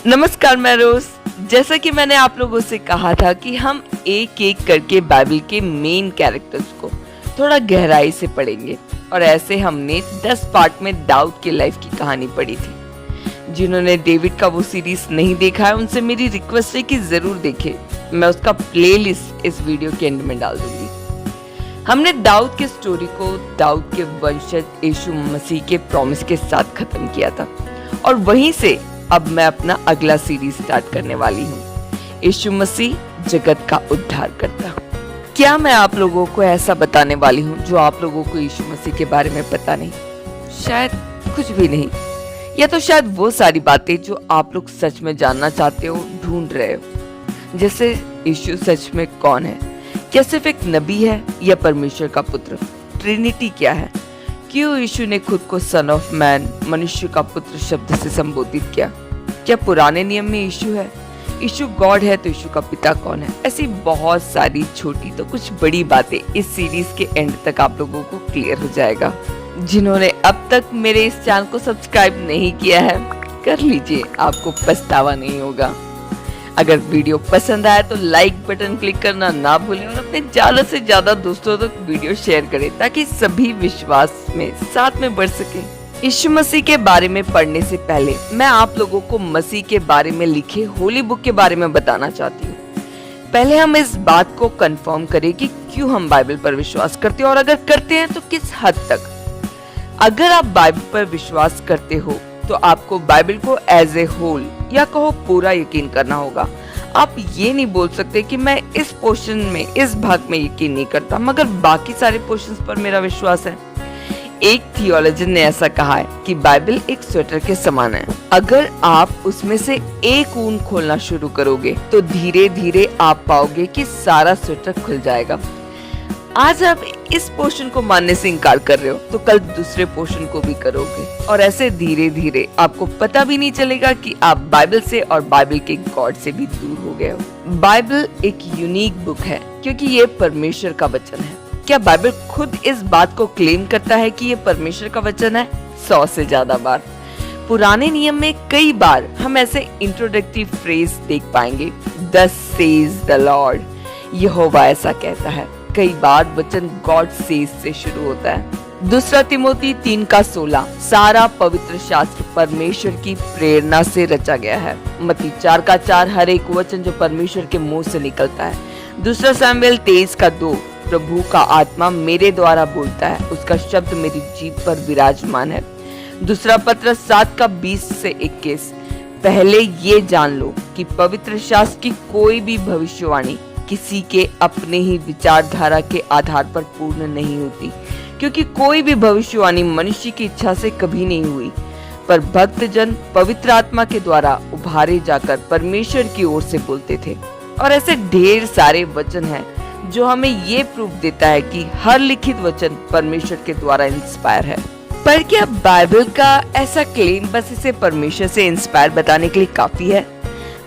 नमस्कार, मैं रोज। जैसा कि मैंने आप लोगों से कहा था कि हम एक एक करके बाइबल के मेन कैरेक्टर्स को थोड़ा गहराई से पढ़ेंगे, और ऐसे हमने 10 पार्ट में दाऊद की लाइफ की कहानी पढ़ी थी। जिन्होंने डेविड का वो सीरीज नहीं देखा है उनसे मेरी रिक्वेस्ट है कि जरूर देखें। मैं उसका प्लेलिस्ट इस वीडियो के एंड में डाल दूंगी। हमने दाऊद के स्टोरी को दाऊद के वंशज यीशु मसीह के प्रॉमिस के साथ खत्म किया था, और वहीं से अब मैं अपना अगला सीरीज स्टार्ट करने वाली हूँ, यीशु मसीह जगत का उद्धार करता। क्या मैं आप लोगों को ऐसा बताने वाली हूँ जो आप लोगों को यीशु मसीह के बारे में पता नहीं? शायद कुछ भी नहीं, या तो शायद वो सारी बातें जो आप लोग सच में जानना चाहते हो, ढूंढ रहे हो। जैसे यीशु सच में कौन है? क्या सिर्फ एक नबी है या परमेश्वर का पुत्र? ट्रिनिटी क्या है? क्यों यीशु ने खुद को सन ऑफ मैन, मनुष्य का पुत्र शब्द से संबोधित किया? क्या पुराने नियम में यीशु है? यीशु गॉड है तो यीशु का पिता कौन है? ऐसी बहुत सारी छोटी तो कुछ बड़ी बातें इस सीरीज के एंड तक आप लोगों को क्लियर हो जाएगा। जिन्होंने अब तक मेरे इस चैनल को सब्सक्राइब नहीं किया है, कर लीजिए, आपको पछतावा नहीं होगा। अगर वीडियो पसंद आया तो लाइक बटन क्लिक करना ना भूलें, और अपने ज्यादा से ज्यादा दोस्तों तक वीडियो शेयर करें ताकि सभी विश्वास में साथ में बढ़ सके। यीशु मसीह के बारे में पढ़ने से पहले मैं आप लोगों को मसीह के बारे में लिखे होली बुक के बारे में बताना चाहती हूँ। पहले हम इस बात को कंफर्म करें कि क्यों हम बाइबल पर विश्वास करते हैं, और अगर करते हैं तो किस हद तक। अगर आप बाइबल पर विश्वास करते हो तो आपको बाइबल को एज ए होल या कहो पूरा यकीन करना होगा। आप ये नहीं बोल सकते कि मैं इस पोर्शन में, इस भाग में यकीन नहीं करता, मगर बाकी सारे पोर्शंस पर मेरा विश्वास है। एक थियोलॉजन ने ऐसा कहा है कि बाइबल एक स्वेटर के समान है। अगर आप उसमें से एक ऊन खोलना शुरू करोगे तो धीरे धीरे आप पाओगे कि सारा स्वेटर खुल जाएगा। आज आप इस पोर्शन को मानने से इनकार कर रहे हो तो कल दूसरे पोर्शन को भी करोगे, और ऐसे धीरे धीरे आपको पता भी नहीं चलेगा कि आप बाइबल से और बाइबल के गॉड से भी दूर हो गए हो। बाइबल एक यूनिक बुक है क्योंकि ये परमेश्वर का वचन है। क्या बाइबल खुद इस बात को क्लेम करता है कि ये परमेश्वर का वचन है? 100 से ज्यादा बार। पुराने नियम में कई बार हम ऐसे इंट्रोडक्टिव फ्रेज देख पाएंगे, थस सेज द लॉर्ड, यहोवा ऐसा कहता है। कई बार वचन गॉड सेज से शुरू होता है। दूसरा तिमोथी 3:16, सारा पवित्र शास्त्र परमेश्वर की प्रेरणा से रचा गया है। मत्ती 4:4, हर एक वचन जो परमेश्वर के मुंह से निकलता है। दूसरा सैमुएल 23:2, प्रभु का आत्मा मेरे द्वारा बोलता है, उसका शब्द मेरी जीभ पर विराजमान है। दूसरा पत्रस 7:20 से 21, पहले ये जान लो कि पवित्र शास्त्र की कोई भी भविष्यवाणी किसी के अपने ही विचारधारा के आधार पर पूर्ण नहीं होती, क्योंकि कोई भी भविष्यवाणी मनुष्य की इच्छा से कभी नहीं हुई, पर भक्तजन पवित्र आत्मा के द्वारा उभारे जाकर परमेश्वर की ओर से बोलते थे। और ऐसे ढेर सारे वचन हैं जो हमें ये प्रूफ देता है कि हर लिखित वचन परमेश्वर के द्वारा इंस्पायर है। पर क्या बाइबल का ऐसा क्लेम बस इसे परमेश्वर से इंस्पायर बताने के लिए काफी है?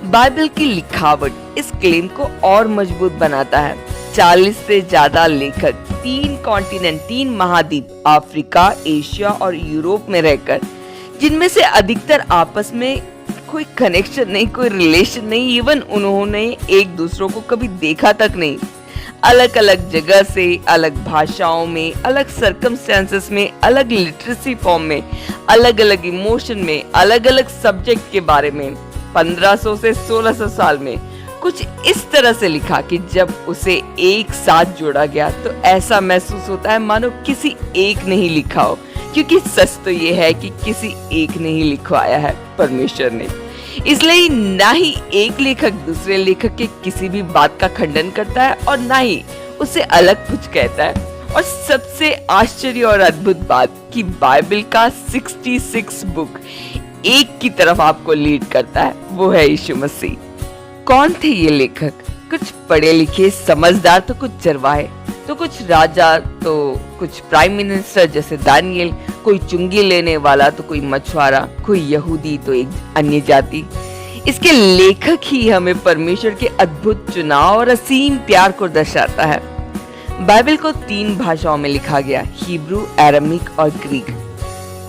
बाइबल की लिखावट इस क्लेम को और मजबूत बनाता है। 40 से ज्यादा लेखक 3 कॉन्टिनेंट, 3 महाद्वीप, अफ्रीका, एशिया और यूरोप में रहकर, जिनमें से अधिकतर आपस में कोई कनेक्शन नहीं, कोई रिलेशन नहीं, इवन उन्होंने एक दूसरों को कभी देखा तक नहीं, अलग अलग जगह से, अलग भाषाओं में, अलग सर्कमस्टेंसेस में, अलग लिटरेसी फॉर्म में, अलग अलग इमोशन में, अलग अलग सब्जेक्ट के बारे में 1500 से 1600 साल में कुछ इस तरह से लिखा कि जब उसे एक साथ जोड़ा गया तो ऐसा महसूस होता है मानो किसी एक ने ही लिखा हो, क्योंकि सच तो ये है कि किसी एक ने ही लिखवाया है, परमेश्वर ने। इसलिए ना ही एक लेखक दूसरे लेखक के किसी भी बात का खंडन करता है और ना ही उसे अलग कुछ कहता है। और सबसे आश्चर्य और अद्भुत बात कि बाइबल का 66 बुक एक की तरफ आपको लीड करता है, वो है यीशु मसीह। कौन थे ये लेखक? कुछ पढ़े लिखे समझदार तो कुछ चरवाहे, तो कुछ राजा, तो कुछ प्राइम मिनिस्टर जैसे दानियल, कोई चुंगी लेने वाला तो कोई मछुआरा, कोई यहूदी तो एक अन्य जाति। इसके लेखक ही हमें परमेश्वर के अद्भुत चुनाव और असीम प्यार को दर्शाता है। बाइबल को 3 भाषाओं में लिखा गया, हिब्रू, अरामिक और ग्रीक।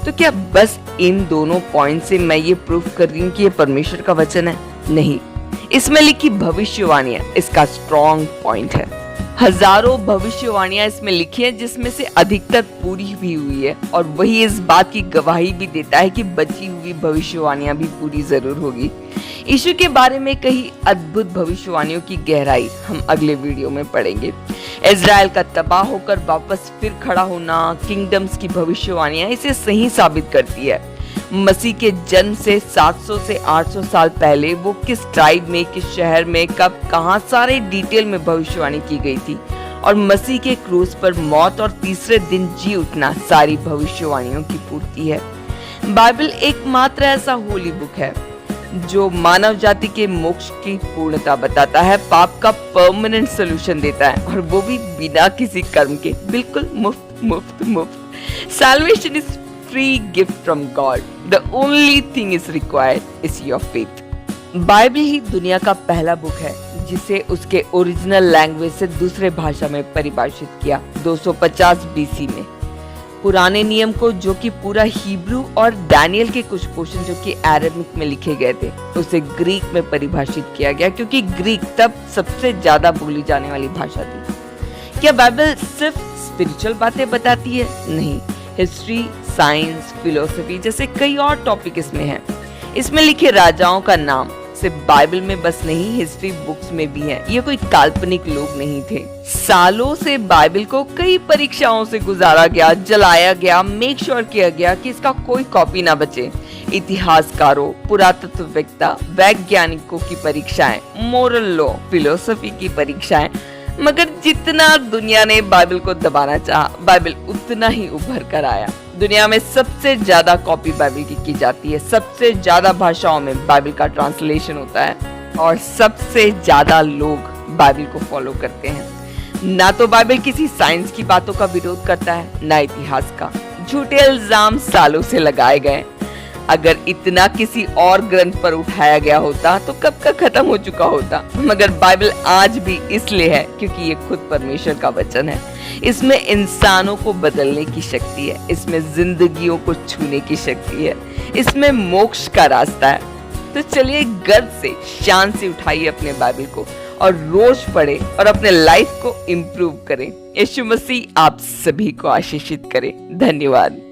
तो क्या बस इन दोनों पॉइंट से मैं ये प्रूफ कर रही हूँ कि ये परमेश्वर का वचन है? नहीं, इसमें लिखी भविष्यवाणियां इसका स्ट्रॉन्ग पॉइंट है। हजारों भविष्यवाणियां इसमें लिखी हैं जिसमें से अधिकतर पूरी भी हुई है, और वही इस बात की गवाही भी देता है कि बची हुई भविष्यवाणियां भी पूरी जरूर होगी। यीशु के बारे में कई अद्भुत भविष्यवाणियों की गहराई हम अगले वीडियो में पढ़ेंगे। इज़राइल का तबाह होकर वापस फिर खड़ा होना, किंगडम्स की भविष्यवाणियां इसे सही साबित करती है। मसीह के जन्म से 700 से 800 साल पहले वो किस ट्राइब में, किस शहर में, कब, कहां, सारे डिटेल में भविष्यवाणी की गई थी, और मसीह के क्रूस पर मौत और तीसरे दिन जी उठना सारी भविष्यवाणियों की पूर्ति है। बाइबल एकमात्र ऐसा होली बुक है जो मानव जाति के मोक्ष की पूर्णता बताता है, पाप का परमानेंट सोल्यूशन देता है, और वो भी बिना किसी कर्म के, बिल्कुल मुफ्त मुफ्त मुफ्त। Salvation is free gift from God. The only thing is required is your faith. Bible ही दुनिया का पहला बुक है जिसे उसके ओरिजिनल लैंग्वेज से दूसरे भाषा में परिभाषित किया 250 बीसी में। पुराने नियम को, जो कि पूरा हिब्रू, और डैनियल के कुछ पोर्शन जो कि अरेबिक में लिखे गए थे, उसे ग्रीक में परिभाषित किया गया, क्योंकि ग्रीक तब सबसे ज्यादा बोली जाने वाली भाषा थी। क्या बाइबल सिर्फ स्पिरिचुअल बातें बताती है? नहीं, हिस्ट्री, साइंस, फिलोसफी जैसे कई और टॉपिक इसमें हैं। इसमें लिखे राजाओं का नाम सिर्फ बाइबल में बस नहीं, हिस्ट्री बुक्स में भी है। ये कोई काल्पनिक लोग नहीं थे। सालों से बाइबल को कई परीक्षाओं से गुजारा गया, जलाया गया, मेक श्योर किया गया कि इसका कोई कॉपी ना बचे। इतिहासकारों, पुरातत्ववेत्ता, वैज्ञानिकों की परीक्षाएं, मोरल लॉ, फिलोसफी की परीक्षाएं, मगर जितना दुनिया ने बाइबल को दबाना चाहा, बाइबल उतना ही उभर कर आया। दुनिया में सबसे ज्यादा कॉपी बाइबल की जाती है, सबसे ज्यादा भाषाओं में बाइबल का ट्रांसलेशन होता है, और सबसे ज्यादा लोग बाइबल को फॉलो करते हैं। ना तो बाइबल किसी साइंस की बातों का विरोध करता है, ना इतिहास का। झूठे इल्जाम सालों से लगाए गए। अगर इतना किसी और ग्रंथ पर उठाया गया होता तो कब का खत्म हो चुका होता, मगर बाइबल आज भी इसलिए है क्योंकि ये खुद परमेश्वर का वचन है। इसमें इंसानों को बदलने की शक्ति है, इसमें जिंदगियों को छूने की शक्ति है, इसमें मोक्ष का रास्ता है। तो चलिए गर्व से, शान से उठाइए अपने बाइबल को और रोज पढ़े और अपने लाइफ को इम्प्रूव करें। यीशु मसीह आप सभी को आशीषित करे। धन्यवाद।